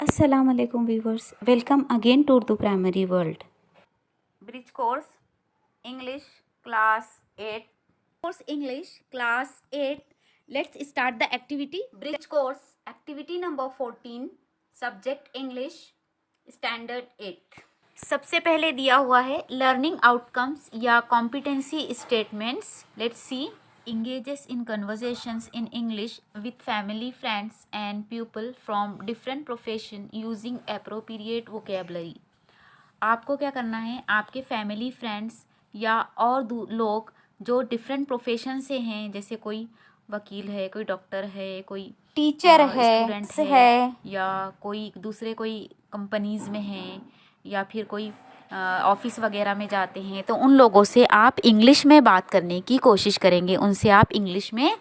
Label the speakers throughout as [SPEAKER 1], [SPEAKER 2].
[SPEAKER 1] Assalamu alaikum viewers. Welcome again to Urdu Primary World.
[SPEAKER 2] Bridge course English class 8. Course English class 8. Let's start the activity. Bridge course activity number 14. Subject English standard 8. सबसे पहले दिया हुआ है learning outcomes या competency statements. Let's see. Engages in conversations in English with family, friends and people from different profession using appropriate vocabulary. आपको क्या करना है, आपके फैमिली फ्रेंड्स या और लोग जो डिफरेंट प्रोफेशन से हैं, जैसे कोई वकील है, कोई डॉक्टर है, कोई
[SPEAKER 1] टीचर है,
[SPEAKER 2] स्टूडेंट है या कोई दूसरे कोई कंपनीज़ में हैं या फिर कोई ऑफिस वगैरह में जाते हैं, तो उन लोगों से आप इंग्लिश में बात करने की कोशिश करेंगे. उनसे आप इंग्लिश में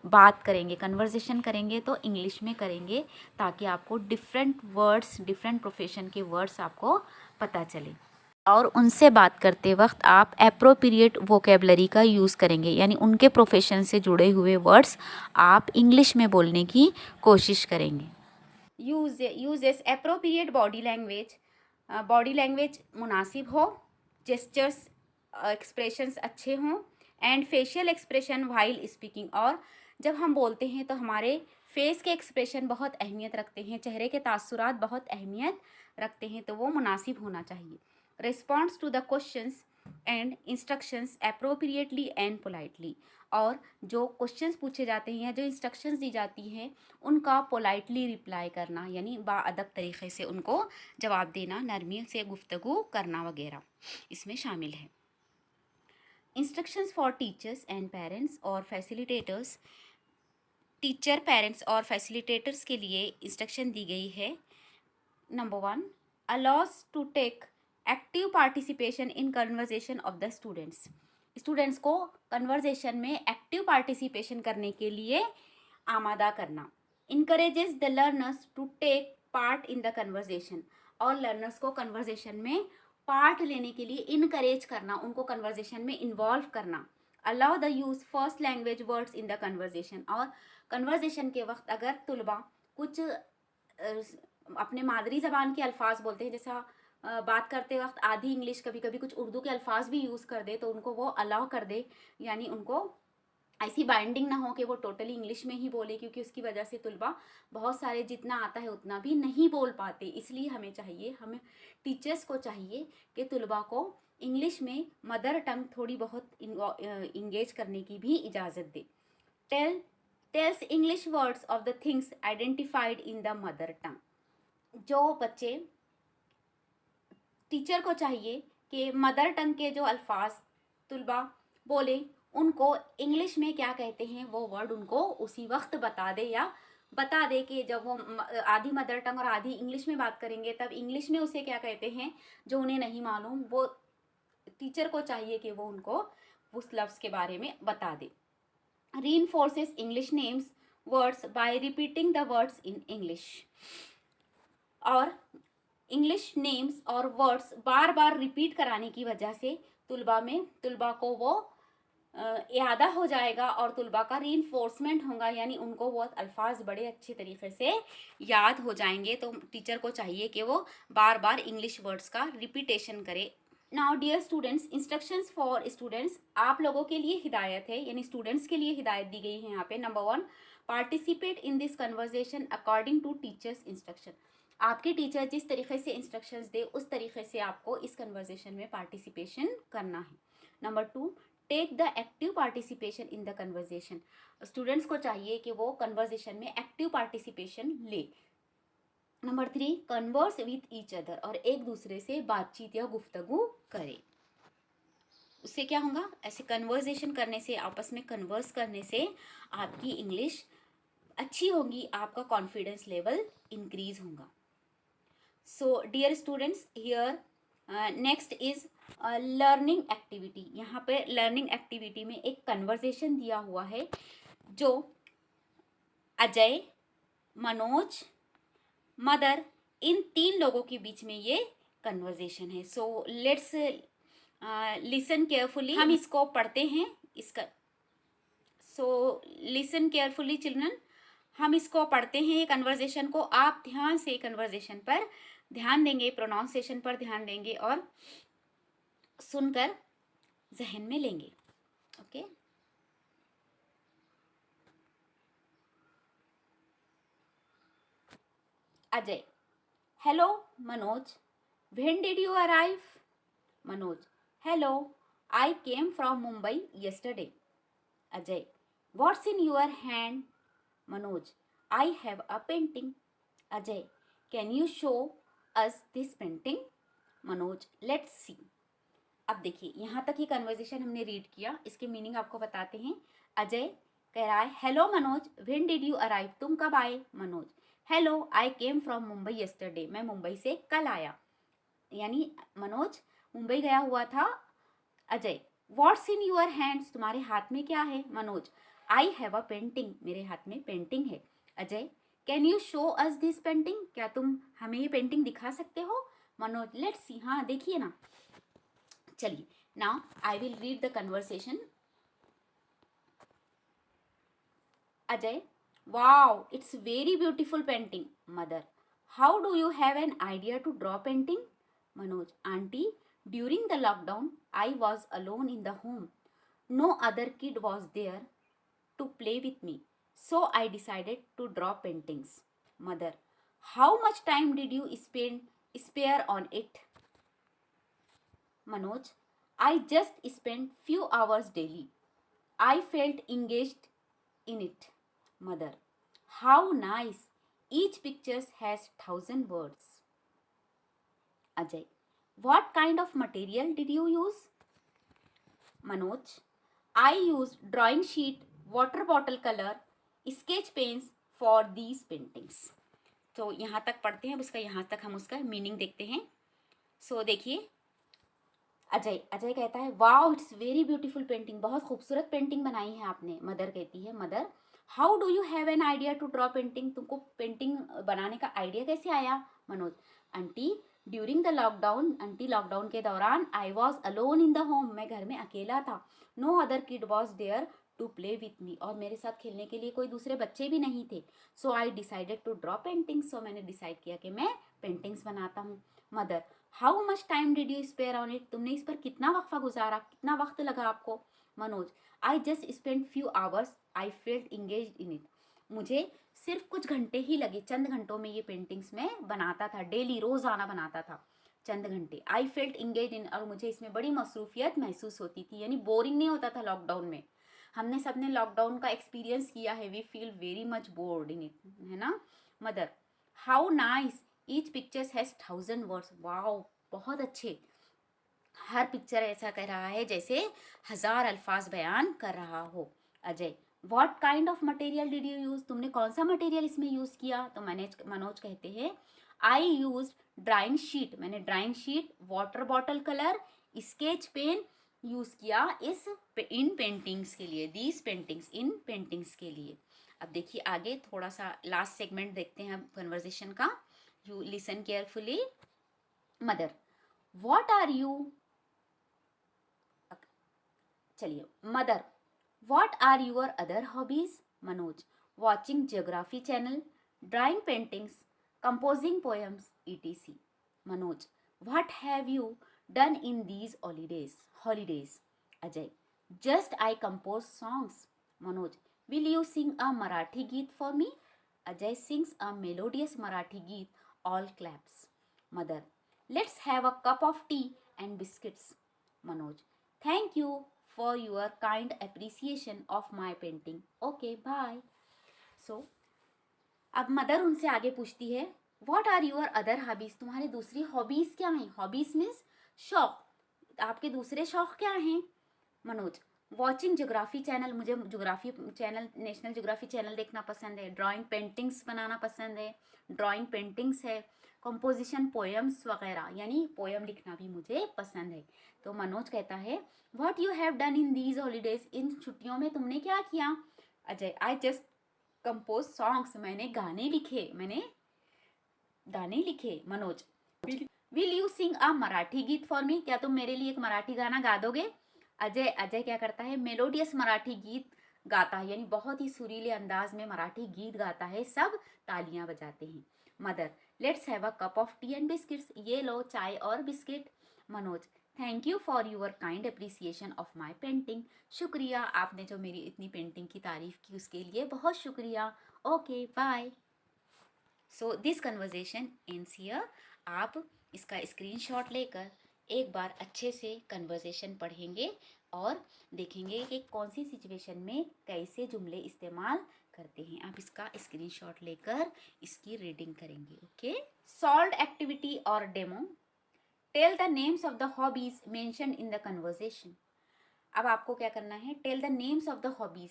[SPEAKER 2] बात करेंगे, कन्वर्सेशन करेंगे तो इंग्लिश में करेंगे, ताकि आपको डिफरेंट वर्ड्स, डिफरेंट प्रोफेशन के वर्ड्स आपको पता चले. और उनसे बात करते वक्त आप एप्रोप्रिएट वोकेबलरी का यूज़ करेंगे, यानी उनके प्रोफेशन से जुड़े हुए वर्ड्स आप इंग्लिश में बोलने की कोशिश करेंगे. Uses appropriate body language. Body language मुनासिब हो, जेस्चर्स एक्सप्रेशंस अच्छे हों, and facial expression while speaking. और जब हम बोलते हैं तो हमारे फेस के एक्सप्रेशन बहुत अहमियत रखते हैं, चेहरे के तासुरात बहुत अहमियत रखते हैं, तो वो मुनासिब होना चाहिए. Response to the questions and instructions appropriately and politely. और जो क्वेश्चंस पूछे जाते हैं या जो इंस्ट्रक्शंस दी जाती हैं उनका पोलाइटली रिप्लाई करना, यानी बाअदब तरीक़े से उनको जवाब देना, नरमी से गुफ्तगू करना वगैरह इसमें शामिल है. Instructions for teachers and parents और फैसिलिटेटर्स. टीचर, पेरेंट्स और फैसिलिटेटर्स के लिए इंस्ट्रक्शन दी गई है. Number 1, allows to take active participation in conversation of the students. Students को कन्वर्सेशन में एक्टिव पार्टिसिपेशन करने के लिए आमादा करना. Encourages the learners to take part in the conversation. और लर्नर्स को कन्वर्सेशन में पार्ट लेने के लिए इनकरेज करना, उनको कन्वर्सेशन में इन्वॉल्व करना. Allow the use first language words in the conversation. और कन्वर्सेशन के वक्त अगर तुलबा कुछ अपने मादरी ज़बान के अल्फाज बोलते हैं, जैसा बात करते वक्त आधी इंग्लिश, कभी कभी कुछ उर्दू के अल्फाज भी यूज़ कर दे, तो उनको वो अलाउ कर दे, यानी उनको ऐसी बाइंडिंग ना हो कि वो टोटली इंग्लिश में ही बोले, क्योंकि उसकी वजह से तुलबा बहुत सारे जितना आता है उतना भी नहीं बोल पाते. इसलिए हमें टीचर्स को चाहिए कि तुलबा को इंग्लिश में मदर टंग थोड़ी बहुत इंगेज करने की भी इजाज़त दे. Tells English words of the things identified in the mother tongue. जो बच्चे, टीचर को चाहिए कि मदर टंग के जो अल्फाज तुलबा बोले उनको इंग्लिश में क्या कहते हैं वो वर्ड उनको उसी वक्त बता दे, या बता दे कि जब वो आधी मदर टंग और आधी इंग्लिश में बात करेंगे तब इंग्लिश में उसे क्या कहते हैं जो उन्हें नहीं मालूम, वो टीचर को चाहिए कि वो उनको उस लफ्ज़ के बारे में बता दे. Reinforces English names words by repeating the words in English. और इंग्लिश नेम्स और वर्ड्स बार बार रिपीट कराने की वजह से तुलबा को वो यादा हो जाएगा और तुलबा का रीइंफोर्समेंट होगा, यानी उनको वो अल्फाज बड़े अच्छे तरीके से याद हो जाएंगे. तो टीचर को चाहिए कि वो बार बार इंग्लिश वर्ड्स का रिपीटेशन करे. Now dear students, instructions for students. आप लोगों के लिए हिदायत है, यानी स्टूडेंट्स के लिए हिदायत दी गई है यहाँ पे. Number 1, participate in this conversation according to teachers instruction. आपके टीचर जिस तरीके से इंस्ट्रक्शंस दे उस तरीके से आपको इस कन्वर्सेशन में पार्टिसिपेशन करना है. Number 2, take the active participation in the conversation. Students को चाहिए कि वो कन्वर्सेशन में एक्टिव पार्टिसिपेशन ले. Number 3, converse with each other. और एक दूसरे से बातचीत या गुफ्तगू करे. उससे क्या होगा, ऐसे कन्वर्सेशन करने से, आपस में कन्वर्स करने से आपकी इंग्लिश अच्छी होगी, आपका कॉन्फिडेंस लेवल इंक्रीज होगा. So dear students, here next is learning activity. यहाँ पे लर्निंग एक्टिविटी में एक कन्वर्सेशन दिया हुआ है जो अजय, मनोज, मदर, इन 3 लोगों के बीच में ये कन्वर्सेशन है. So let's listen carefully. हम इसको पढ़ते हैं. इसका सो लिसन केयरफुली चिल्ड्रन. हम इसको पढ़ते हैं कन्वर्जेशन को, आप ध्यान से कन्वर्जेशन पर ध्यान देंगे, प्रोनाउंसिएशन पर ध्यान देंगे और सुनकर जहन में लेंगे। Okay, Ajay, hello Manoj, when did you arrive? Manoj, hello, I came from Mumbai yesterday. Ajay, what's in your hand? Manoj, I have a painting. Ajay, can you show us this painting? Manoj, let's सी. अब देखिए यहाँ तक ही कन्वर्जेशन हमने रीड किया, इसके मीनिंग आपको बताते हैं। अजय कह रहा है hello Manoj, when did you arrive? तुम कब आए? Manoj, hello, I came from Mumbai yesterday. मैं मुंबई से कल आया, यानी मनोज मुंबई गया हुआ था। Ajay, what's in your hands? तुम्हारे हाथ में क्या है? Manoj, I have a painting. मेरे हाथ में पेंटिंग है. Ajay, can you show us this painting? क्या तुम हमें ये पेंटिंग दिखा सकते हो? Manoj, let's see. हाँ देखिए ना. चलिए, now I will read the conversation. Ajay, wow, it's very beautiful painting. Mother, how do you have an idea to draw painting? Manoj, aunty, during the lockdown I was alone in the home. No other kid was there to play with me, so I decided to draw paintings. Mother, how much time did you spare on it? Manoj, I just spent few hours daily. I felt engaged in it. Mother, how nice, each picture has 1,000 words. Ajay, what kind of material did you use? Manoj, I used drawing sheet, water bottle color, sketch pens for these paintings. तो यहाँ तक पढ़ते हैं, उसका यहाँ तक हम उसका मीनिंग देखते हैं. सो देखिए, अजय कहता है wow, it's very beautiful painting. बहुत खूबसूरत पेंटिंग बनाई है आपने. मदर कहती है, mother, how do you have an idea to draw painting? तुमको पेंटिंग बनाने का आइडिया कैसे आया? Manoj, aunty, during the lockdown, aunty lockdown के दौरान I was alone in the home, मैं घर में अकेला था. No other kid was there to play with me, और मेरे साथ खेलने के लिए कोई दूसरे बच्चे भी नहीं थे. So I decided to draw paintings, so मैंने डिसाइड किया कि मैं पेंटिंग्स बनाता हूँ. Mother, how much time did you spare on it? तुमने इस पर कितना वक्फा गुजारा, कितना वक्त लगा आपको? Manoj, I just spend few hours, I felt engage in it. मुझे सिर्फ कुछ घंटे ही लगे, चंद घंटों में ये पेंटिंग्स में बनाता था. डेली, रोजाना बनाता था, चंद घंटे. आई फेल्ट इंगेज इन, और मुझे इसमें बड़ी मसरूफियत महसूस होती थी, यानी बोरिंग नहीं होता था लॉकडाउन में. हमने सबने लॉकडाउन का एक्सपीरियंस किया है. We feel very much bored in it, है ना. Mother, how nice, each pictures has 1,000 words. Wow, बहुत अच्छे. हर पिक्चर ऐसा कह रहा है जैसे 1000 अल्फाज बयान कर रहा हो. Ajay, what kind of material did you use? तुमने कौन सा मटेरियल इसमें यूज़ किया? तो मनोज कहते हैं, आई यूज ड्राइंग शीट, मैंने drawing sheet, water bottle colour, sketch pen use किया इन पेंटिंग्स के लिए. दीज पेंटिंग्स, इन पेंटिंग्स के लिए. अब देखिए आगे थोड़ा सा लास्ट सेगमेंट देखते हैं अब कन्वर्सेशन का. You listen carefully. Mother, what are you, चलिए. Mother, what are your other hobbies? Manoj, watching geography channel, drawing paintings, composing poems, etc. Manoj, what have you done in these holidays? Ajay, just I compose songs. Manoj, will you sing a Marathi गीत for me? Ajay sings a melodious Marathi गीत. All claps. Mother, let's have a cup of tea and biscuits. Manoj, thank you for your kind appreciation of my painting. Okay, bye. So, अब mother उनसे आगे पूछती है, What are your other hobbies? तुम्हारे दूसरी hobbies क्या हैं? हॉबीज़ मीन्स शौक. आपके दूसरे शौक क्या हैं? मनोज, वॉचिंग ज्योग्राफी चैनल, मुझे geography channel, national geography channel देखना पसंद है. ड्राइंग पेंटिंग्स बनाना पसंद है, ड्राइंग पेंटिंग्स है. कंपोजिशन पोएम्स वगैरह, यानी पोएम लिखना भी मुझे पसंद है. तो मनोज कहता है, what you have done in these holidays? इन छुट्टियों में तुमने क्या किया? Ajay, I just compose songs, मैंने गाने लिखे. Manoj, will you sing a Marathi गीत फॉर मी? क्या तुम मेरे लिए एक मराठी गाना गा दोगे? अजय क्या करता है, मेलोडियस मराठी गीत गाता है, यानी बहुत ही सुरीले अंदाज में मराठी गीत गाता है, सब तालियां बजाते हैं। Mother, let's have a cup of tea and biscuits, ये लो चाय और biscuit. Manoj, thank you for your kind appreciation of my painting, शुक्रिया आपने जो मेरी इतनी पेंटिंग की तारीफ की उसके लिए बहुत शुक्रिया। Okay bye. So this conversation ends here. आप इसका स्क्रीनशॉट लेकर एक बार अच्छे से कन्वर्जेशन पढ़ेंगे और देखेंगे कि कौन सी सिचुएशन में कैसे जुमले इस्तेमाल करते हैं। आप इसका स्क्रीनशॉट लेकर इसकी रीडिंग करेंगे। ओके, सॉल्व्ड एक्टिविटी और demo. Tell the names of the hobbies mentioned in the conversation. अब आपको क्या करना है, tell the names of the hobbies,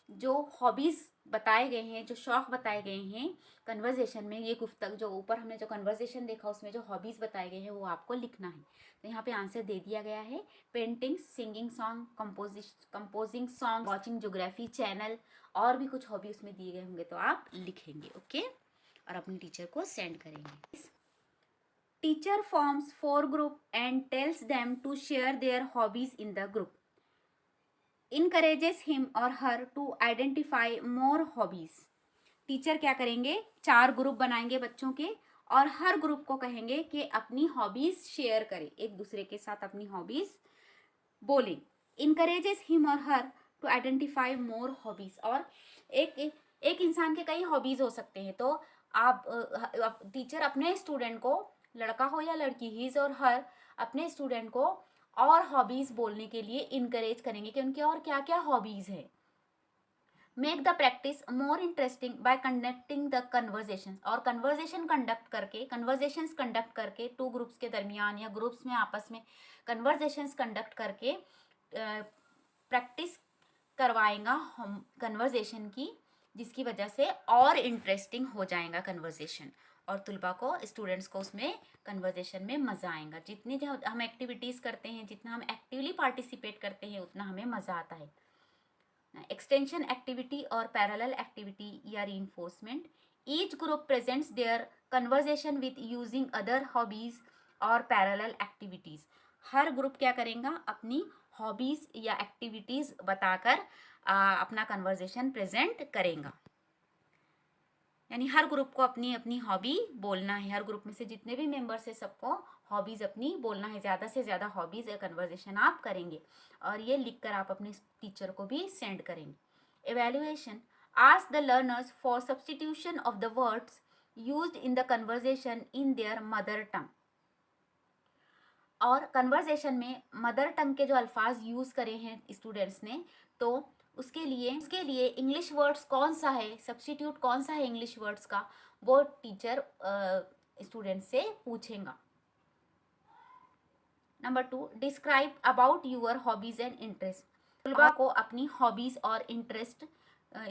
[SPEAKER 2] जो हॉबीज बताए गए हैं, जो शौक बताए गए हैं कन्वर्जेशन में, ये गुफ्तगू जो ऊपर हमने जो कन्वर्जेशन देखा उसमें जो हॉबीज बताए गए हैं वो आपको लिखना है। तो यहाँ पे आंसर दे दिया गया है, painting, singing song, composing song, watching geography channel, और भी कुछ हॉबी उसमें दिए गए होंगे तो आप लिखेंगे। ओके, और अपनी टीचर को सेंड करेंगे। Teacher forms 4 group and tells them to share their hobbies in the group, encourages him or her to identify more hobbies। Teacher क्या करेंगे, 4 ग्रुप बनाएंगे बच्चों के और हर ग्रुप को कहेंगे कि अपनी हॉबीज शेयर करें, एक दूसरे के साथ अपनी हॉबीज बोलें। encourages him or her to identify more hobbies, और एक इंसान के कई हॉबीज हो सकते हैं, तो आप टीचर अपने स्टूडेंट को, लड़का हो या लड़की, हिज और हर, अपने स्टूडेंट को और हॉबीज बोलने के लिए इनकरेज करेंगे कि उनके और क्या क्या हॉबीज है। Make the practice more interesting bye conducting the conversation, और कन्वर्जेशंस कंडक्ट करके 2 ग्रुप्स के दरमियान या ग्रुप्स में आपस में कन्वर्जेशंस कंडक्ट करके प्रैक्टिस करवाएगा हम कन्वर्जेशन की, जिसकी वजह से और इंटरेस्टिंग हो जाएगा कन्वर्जेशन, और तुलबा को, स्टूडेंट्स को उसमें कन्वर्जेशन में मज़ा आएगा। जितनी जो हम एक्टिविटीज़ करते हैं, जितना हम एक्टिवली पार्टिसिपेट करते हैं, उतना हमें मज़ा आता है। एक्सटेंशन एक्टिविटी और पैरेलल एक्टिविटी या reinforcement, each group presents their conversation with using other hobbies और पैरेलल एक्टिविटीज़। हर ग्रुप क्या करेगा, अपनी हॉबीज़ या एक्टिविटीज़ बताकर अपना कन्वर्जेशन प्रेजेंट करेगा, यानी हर ग्रुप को अपनी अपनी हॉबी बोलना है। हर ग्रुप में से जितने भी मेंबर्स है सबको हॉबीज अपनी बोलना है, ज़्यादा से ज़्यादा हॉबीज या कन्वर्जेशन आप करेंगे, और ये लिखकर आप अपने टीचर को भी सेंड करेंगे। Evaluation, ask the learners for substitution of the words used in the conversation in their mother tongue, और कन्वर्जेशन में मदर टंग के जो अल्फाज यूज़ करे हैं स्टूडेंट्स ने, तो उसके लिए इंग्लिश वर्ड्स कौन सा है, सब्स्टिट्यूट कौन सा है इंग्लिश वर्ड्स का, वो टीचर स्टूडेंट से पूछेगा। Number 2, describe about your hobbies and interest. तुलबा को अपनी हॉबीज और इंटरेस्ट,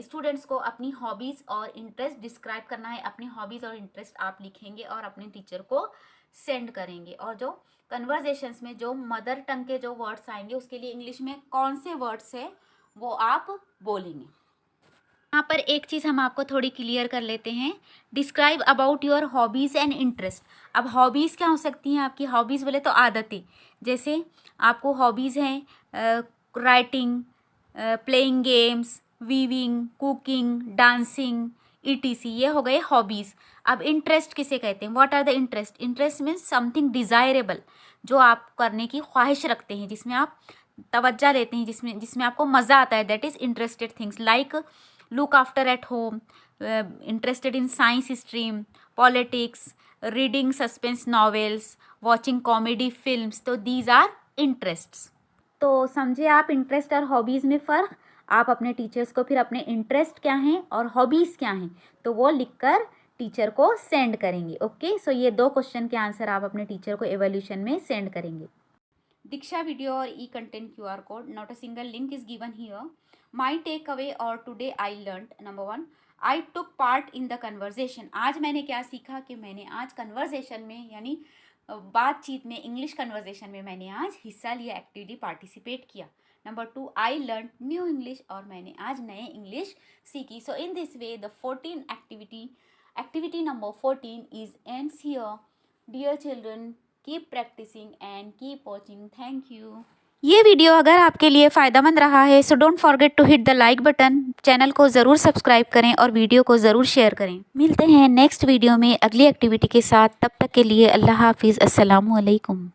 [SPEAKER 2] स्टूडेंट्स को अपनी हॉबीज और इंटरेस्ट डिस्क्राइब करना है। अपनी हॉबीज और इंटरेस्ट आप लिखेंगे और अपने टीचर को सेंड करेंगे, और जो कन्वर्जेशंस में जो मदर टंग के जो वर्ड्स आएंगे उसके लिए इंग्लिश में कौन से वर्ड्स है वो आप बोलेंगे। यहाँ पर एक चीज़ हम आपको थोड़ी क्लियर कर लेते हैं, describe about your hobbies and interest. अब हॉबीज़ क्या हो सकती हैं आपकी, हॉबीज़ बोले तो आदतें, जैसे आपको हॉबीज़ हैं writing, playing games, weaving, cooking, dancing, ETC, ये हो गए हॉबीज़। अब इंटरेस्ट किसे कहते हैं, what are the interest, interest means something desirable, जो आप करने की ख्वाहिश रखते हैं, जिसमें आप तवज्जो लेते हैं, जिसमें आपको मज़ा आता है, that is interested things. Like look after at home, interested in science stream, politics, reading suspense novels, watching comedy films, तो दीज आर इंटरेस्ट्स। तो समझे आप इंटरेस्ट और हॉबीज़ में फ़र्क। आप अपने टीचर्स को फिर अपने इंटरेस्ट क्या हैं और हॉबीज़ क्या हैं तो वो लिखकर टीचर को सेंड करेंगे। ओके, सो ये 2 क्वेश्चन के आंसर आप अपने टीचर को एवोल्यूशन में सेंड करेंगे। Diksha video or e-content QR code, not a single link is given here. My takeaway or today I learned, number 1, I took part in the conversation. आज मैंने क्या सीखा कि मैंने आज कन्वर्जेशन में, यानी बातचीत में, इंग्लिश कन्वर्जेशन में मैंने आज हिस्सा लिया, एक्टिवली पार्टिसिपेट किया। Number 2, I learn new English, और मैंने आज नए इंग्लिश सीखी। So in this way the 14 activity number 14 is ends here. Dear children, keep practicing and keep watching. Thank you. ये वीडियो अगर आपके लिए फ़ायदेमंद रहा है so don't forget to hit the like button. Channel को ज़रूर सब्सक्राइब करें और वीडियो को ज़रूर शेयर करें। मिलते हैं नेक्स्ट वीडियो में अगली एक्टिविटी के साथ। तब तक के लिए अल्लाह हाफिज़। अस्सलामु अलैकुम।